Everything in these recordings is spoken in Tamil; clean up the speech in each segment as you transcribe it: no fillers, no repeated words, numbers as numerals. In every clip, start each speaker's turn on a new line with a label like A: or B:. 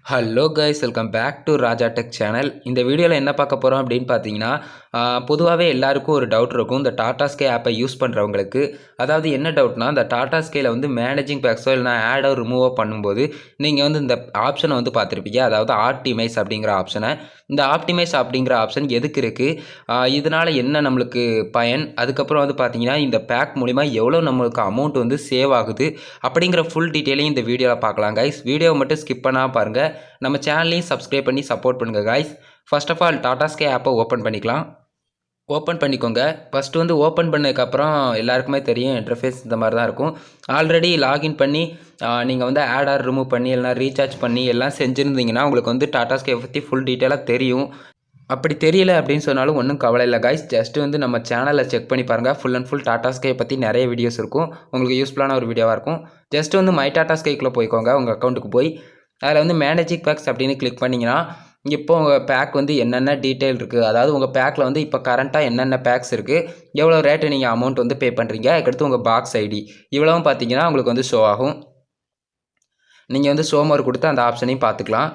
A: Hello guys, welcome back to Raja Tech channel. இந்த வீடியோவில் என்ன பார்க்க போகிறோம் அப்படின்னு பார்த்தீங்கன்னா, பொதுவாகவே எல்லாருக்கும் ஒரு டவுட் இருக்கும். இந்த டாடாஸ்கே ஆப்பை யூஸ் பண்ணுறவங்களுக்கு. அதாவது என்ன டவுட்னா, இந்த டாடாஸ்கேல வந்து மேனேஜிங் பேக்ஸோ இல்லைனா ஆடோ ரிமூவோ பண்ணும்போது நீங்கள் வந்து இந்த ஆப்ஷனை வந்து பார்த்துருப்பீங்க. அதாவது ஆப்டிமைஸ் அப்படிங்கிற ஆப்ஷனை. இந்த ஆப்டிமைஸ் அப்படிங்கிற ஆப்ஷன் எதுக்கு இருக்குது, இதனால் என்ன நம்மளுக்கு பயன், அதுக்கப்புறம் வந்து பார்த்தீங்கன்னா இந்த பேக் மூலிமா எவ்வளோ நம்மளுக்கு அமௌண்ட் வந்து சேவ் ஆகுது அப்படிங்கிற ஃபுல் டீட்டெயிலையும் இந்த வீடியோவில் பார்க்கலாம் கைஸ். வீடியோவை மட்டும் ஸ்கிப் பண்ணாமல் பாருங்கள். நம்ம சேனலையும் சப்ஸ்கிரைப் பண்ணி சப்போர்ட் பண்ணுங்கள் காய்ஸ். ஃபர்ஸ்ட் ஆஃப் ஆல் டாடாஸ்கே ஆப்பை ஓப்பன் பண்ணிக்கலாம். ஓப்பன் பண்ணிக்கோங்க. ஃபஸ்ட்டு வந்து ஓப்பன் பண்ணதுக்கப்புறம் எல்லாருக்குமே தெரியும் இன்டர்ஃபேஸ் இந்த மாதிரி தான் இருக்கும். ஆல்ரெடி லாகின் பண்ணி நீங்கள் வந்து ஆட் ஆர் ரிமூவ் பண்ணி எல்லாம் ரீசார்ஜ் பண்ணி எல்லாம் செஞ்சுருந்தீங்கன்னா உங்களுக்கு வந்து டாடாஸ்கே பற்றி ஃபுல் டீட்டெயிலாக தெரியும். அப்படி தெரியல அப்படின்னு சொன்னாலும் ஒன்றும் கவலை இல்லை காய்ஸ். ஜஸ்ட்டு வந்து நம்ம சேனலில் செக் பண்ணி பாருங்கள். ஃபுல் அண்ட் ஃபுல் டாடாஸ்கே பற்றி நிறைய வீடியோஸ் இருக்கும். உங்களுக்கு யூஸ்ஃபுல்லான ஒரு வீடியோவாக இருக்கும். ஜஸ்ட்டு வந்து மை டாடாஸ்கேக்குள்ளே போய்க்கோங்க. உங்கள் அக்கௌண்ட்டுக்கு போய் அதில் வந்து மேனேஜிங் பேக்ஸ் அப்படின்னு கிளிக் பண்ணிங்கன்னா இப்போ உங்கள் பேக் வந்து என்னென்ன டீட்டெயில் இருக்குது, அதாவது உங்கள் பேக்கில் வந்து இப்போ கரண்ட்டாக என்னென்ன பேக்ஸ் இருக்குது, எவ்வளோ ரேட்டு நீங்கள் அமௌண்ட் வந்து பே பண்ணுறீங்க, அதுக்கடுத்து உங்கள் பாக்ஸ் ஐடி இவ்வளவும் பார்த்தீங்கன்னா உங்களுக்கு வந்து ஷோ ஆகும். நீங்கள் வந்து ஷோ மோர் கொடுத்து அந்த ஆப்ஷனையும் பார்த்துக்கலாம்.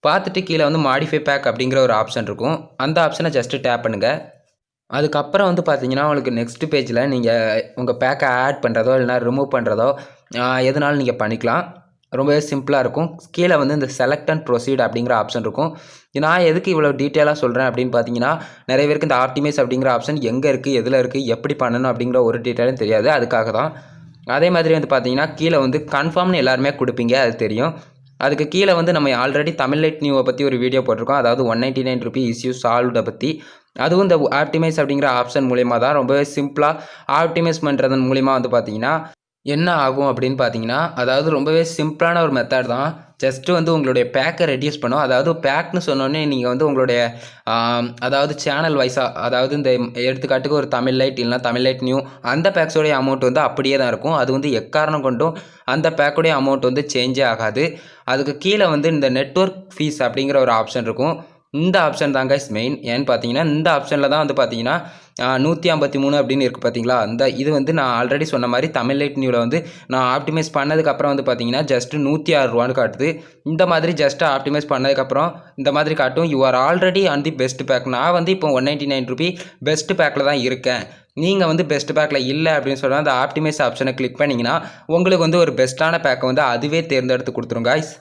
A: பார்த்துட்டு கீழே வந்து மாடிஃபை பேக் அப்படிங்கிற ஒரு ஆப்ஷன் இருக்கும். அந்த ஆப்ஷனை ஜஸ்ட்டு டேப் பண்ணுங்கள். அதுக்கப்புறம் வந்து பார்த்தீங்கன்னா உங்களுக்கு நெக்ஸ்ட் பேஜில் நீங்கள் உங்கள் பேக்கை ஆட் பண்ணுறதோ இல்லைனா ரிமூவ் பண்ணுறதோ எதுனாலும் நீங்கள் பண்ணிக்கலாம். ரொம்பவே சிம்பிளாக இருக்கும். கீழே வந்து இந்த செலக்ட் அண்ட் ப்ரொசீட் அப்படிங்கிற ஆப்ஷன் இருக்கும். நான் எதுக்கு இவ்வளோ டீட்டெயிலாக சொல்கிறேன் அப்படின்னு பார்த்தீங்கன்னா, நிறைய பேருக்கு இந்த ஆப்டிமைஸ் அப்படிங்கிற ஆப்ஷன் எங்கே இருக்குது, எதில் இருக்குது, எப்படி பண்ணணும் அப்படிங்கிற ஒரு டீட்டெயிலும் தெரியாது. அதுக்காக தான். அதே மாதிரி வந்து பார்த்தீங்கன்னா கீழே வந்து கன்ஃபார்ம்னு எல்லாருமே கொடுப்பீங்க, அது தெரியும். அதுக்கு கீழே வந்து நம்ம ஆல்ரெடி தமிழ்லைட் நியூவை பற்றி ஒரு வீடியோ போட்டிருக்கோம். அதாவது 199 ருபீ இஸ்யூ சால்வ்டை பற்றி. அதுவும் இந்த ஆப்டிமைஸ் அப்படிங்கிற ஆப்ஷன் மூலிமா தான் ரொம்பவே சிம்பிளாக ஆப்டிமைஸ் பண்ணுறதன் மூலிமா வந்து பார்த்தீங்கன்னா என்ன ஆகும் அப்படின்னு பார்த்தீங்கன்னா, அதாவது ரொம்பவே சிம்பிளான ஒரு மெத்தட் தான். ஜஸ்ட்டு வந்து உங்களுடைய பேக்கை ரெடியூஸ் பண்ணும். அதாவது பேக்னு சொன்னோடனே நீங்கள் வந்து உங்களுடைய அதாவது சேனல் வைஸாக, அதாவது இந்த எடுத்துக்காட்டுக்கு ஒரு தமிழ் லைட் இல்லைனா தமிழ் லைட் நியூ அந்த பேக்ஸோடைய அமௌண்ட் வந்து அப்படியே தான் இருக்கும். அது வந்து எக்காரணம் கொண்டும் அந்த பேக்குடைய அமௌண்ட் வந்து சேஞ்சே ஆகாது. அதுக்கு கீழே வந்து இந்த நெட்வொர்க் ஃபீஸ் அப்படிங்கிற ஒரு ஆப்ஷன் இருக்கும். இந்த ஆப்ஷன் தான் கைஸ் மெயின். ஏன்னு பார்த்தீங்கன்னா இந்த ஆப்ஷனில் தான் வந்து பார்த்தீங்கன்னா 153 அப்படின்னு இருக்குது பார்த்தீங்களா. அந்த இது வந்து நான் ஆல்ரெடி சொன்ன மாதிரி தமிழ் லைட் நியூவில் வந்து நான் ஆப்டிமைஸ் பண்ணதுக்கப்புறம் வந்து பார்த்தீங்கன்னா ஜஸ்ட்டு 106 ரூபான்னு காட்டுது. இந்த மாதிரி ஜஸ்ட்டு ஆப்டிமைஸ் பண்ணதுக்கப்புறம் இந்த மாதிரி காட்டும். You are already on the best pack. நான் வந்து இப்போ 199 ருபீ பெஸ்ட் பேக்கில் தான் இருக்கேன். நீங்கள் வந்து பெஸ்ட் பேக்கில் இல்லை அப்படின்னு சொன்னால் அந்த ஆப்டிமைஸ் ஆப்ஷனை கிளிக் பண்ணிங்கன்னா உங்களுக்கு வந்து ஒரு பெஸ்ட்டான பேக்கை வந்து அதுவே தேர்ந்தெடுத்து கொடுத்துரும் காய்ஸ்.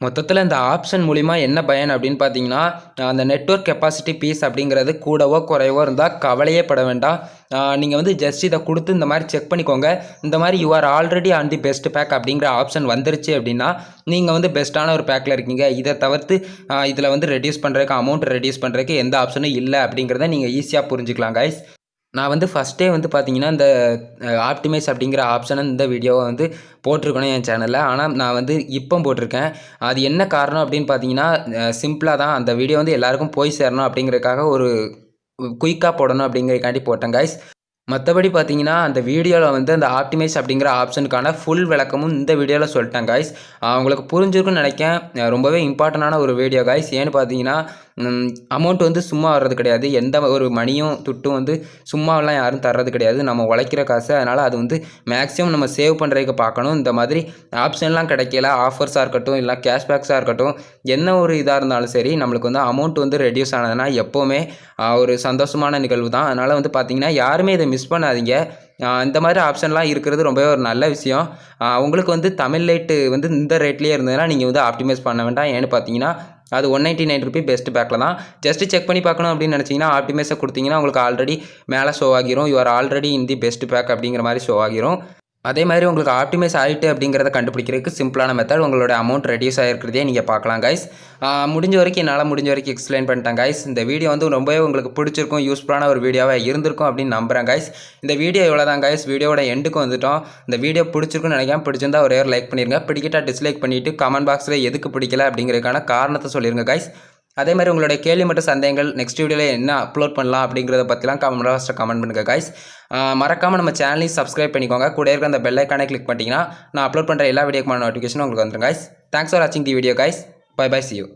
A: மொத்தத்தில் இந்த ஆப்ஷன் மூலிமா என்ன பயன் அப்படின்னு பார்த்தீங்கன்னா, அந்த நெட்வொர்க் கெப்பாசிட்டி பீஸ் அப்படிங்கிறது கூடவோ குறைவோ இருந்தால் கவலையே பட வேண்டாம். நீங்கள் வந்து ஜஸ்ட் இதை கொடுத்து இந்த மாதிரி செக் பண்ணிக்கோங்க. இந்த மாதிரி you are already on the best pack அப்படிங்கிற ஆப்ஷன் வந்துருச்சு அப்படின்னா நீங்கள் வந்து பெஸ்ட்டான ஒரு பேக்கில் இருக்கீங்க. இதை தவிர்த்து இதில் வந்து ரெடியூஸ் பண்ணுறதுக்கு அமௌண்ட் ரெடியூஸ் பண்ணுறதுக்கு எந்த ஆப்ஷனும் இல்லை அப்படிங்கிறத நீங்கள் ஈஸியாக புரிஞ்சுக்கலாம் கைஸ். நான் வந்து ஃபஸ்ட்டே வந்து பார்த்தீங்கன்னா இந்த ஆப்டிமைஸ் அப்படிங்கிற ஆப்ஷனை இந்த வீடியோவை வந்து போட்டிருக்கணும் என் சேனலில். ஆனால் நான் வந்து இப்போ போட்டிருக்கேன். அது என்ன காரணம் அப்படின்னு பார்த்தீங்கன்னா சிம்பிளாக தான். அந்த வீடியோ வந்து எல்லாருக்கும் போய் சேரணும் அப்படிங்கிறதுக்காக ஒரு குயிக்காக போடணும் அப்படிங்கிறதுக்காண்டி போட்டேன் கைஸ். மற்றபடி பார்த்தீங்கன்னா அந்த வீடியோவில் வந்து அந்த ஆப்டிமைஸ் அப்படிங்கிற ஆப்ஷனுக்கான ஃபுல் விளக்கமும் இந்த வீடியோவில் சொல்லிட்டேன் காய்ஸ். உங்களுக்கு புரிஞ்சிருக்குன்னு நினைக்கிறேன். ரொம்பவே இம்பார்ட்டண்டான ஒரு வீடியோ காய்ஸ். ஏன்னு பார்த்தீங்கன்னா அமௌண்ட் வந்து சும்மா வர்றது கிடையாது. எந்த ஒரு மணியும் துட்டும் வந்து சும்மாவெல்லாம் யாரும் தர்றது கிடையாது. நம்ம உழைக்கிற காசு. அதனால் அது வந்து மேக்ஸிமம் நம்ம சேவ் பண்ணுறதுக்கு பார்க்கணும். இந்த மாதிரி ஆப்ஷன்லாம் கிடைக்கல, ஆஃபர்ஸாக இருக்கட்டும் இல்லை கேஷ்பேக்ஸாக இருக்கட்டும், என்ன ஒரு இதாக இருந்தாலும் சரி நம்மளுக்கு வந்து அமௌண்ட் வந்து ரெடியூஸ் ஆனதுன்னா எப்போவுமே ஒரு சந்தோஷமான நிகழ்வு தான். அதனால் வந்து பார்த்திங்கன்னா யாருமே இதை மிஸ் பண்ணாதீங்க. இந்த மாதிரி ஆப்ஷன்லாம் இருக்கிறது ரொம்பவே ஒரு நல்ல விஷயம். உங்களுக்கு வந்து தமிழ் லைட்டு வந்து இந்த ரேட்லேயே இருந்ததுன்னா நீங்கள் வந்து ஆப்டிமைஸ் பண்ண வேண்டாம். ஏன்னு பார்த்தீங்கன்னா அது 199 ருபீ பெஸ்ட் பேக்கில் தான். ஜஸ்ட்டு செக் பண்ணி பார்க்கணும் அப்படின்னு நினச்சிங்கன்னா ஆப்டிமைஸை கொடுத்தீங்கன்னா உங்களுக்கு ஆல்ரெடி மேலே ஷோ ஆகிரும். You are already in the best pack அப்படிங்கிற மாதிரி ஷோ ஆகிரும். அதே மாதிரி உங்களுக்கு ஆப்டிமைஸ் ஆகிட்டு அப்படிங்கிறத கண்டுபிடிக்கிறதுக்கு சிம்பிளான மெத்தட் உங்களோட அமௌண்ட் ரெடியூஸ் ஆகிருக்கிறதே நீங்கள் பார்க்கலாம் கைஸ். முடிஞ்ச வரைக்கும் என்னால் முடிஞ்ச வரைக்கும் எக்ஸ்பிளைன் பண்ணிட்டேன் கைஸ். இந்த வீடியோ வந்து ரொம்பவே உங்களுக்கு பிடிச்சிருக்கும், யூஸ்ஃபுல்லான ஒரு வீடியோவாக இருந்திருக்கும் அப்படின்னு நம்புகிறேன் கைஸ். இந்த வீடியோ இவ்வளோ தான் கைஸ். வீடியோட எண்டுக்கு வந்துட்டோம். இந்த வீடியோ பிடிச்சிருக்குன்னு நினைக்கிறேன். பிடிச்சிருந்தா ஒரே ஒரு லைக் பண்ணிடுங்க. பிடிக்கிட்டா டிஸ்லைக் பண்ணிவிட்டு கமெண்ட் பாக்ஸில் எதுக்கு பிடிக்கல அப்படிங்கிறதுக்கான காரணத்தை சொல்லிடுங்க கைஸ். அதே மாதிரி உங்களுடைய கேள்வி மற்றும் சந்தேகங்கள் நெக்ஸ்ட் வீடியோவில் என்ன அப்லோட் பண்ணலாம் அப்படிங்கிறத பற்றிலாம் கமெண்ட் பண்ணுங்கள் கைஸ். மறக்காமல் நம்ம சேனலையும் சப்ஸ்கிரைப் பண்ணிக்கோங்க. கூட இருக்க அந்த பெல் ஐக்கானே கிளிக் பண்ணிட்டீங்கன்னா நான் அப்லோட் பண்ணுற எல்லா வீடியோக்குமான நோட்டிஃபிகேஷனும் உங்களுக்கு வந்துடும் கைஸ். தேங்க்ஸ் ஃபார் வாட்சிங் the video guys. Bye bye, see you.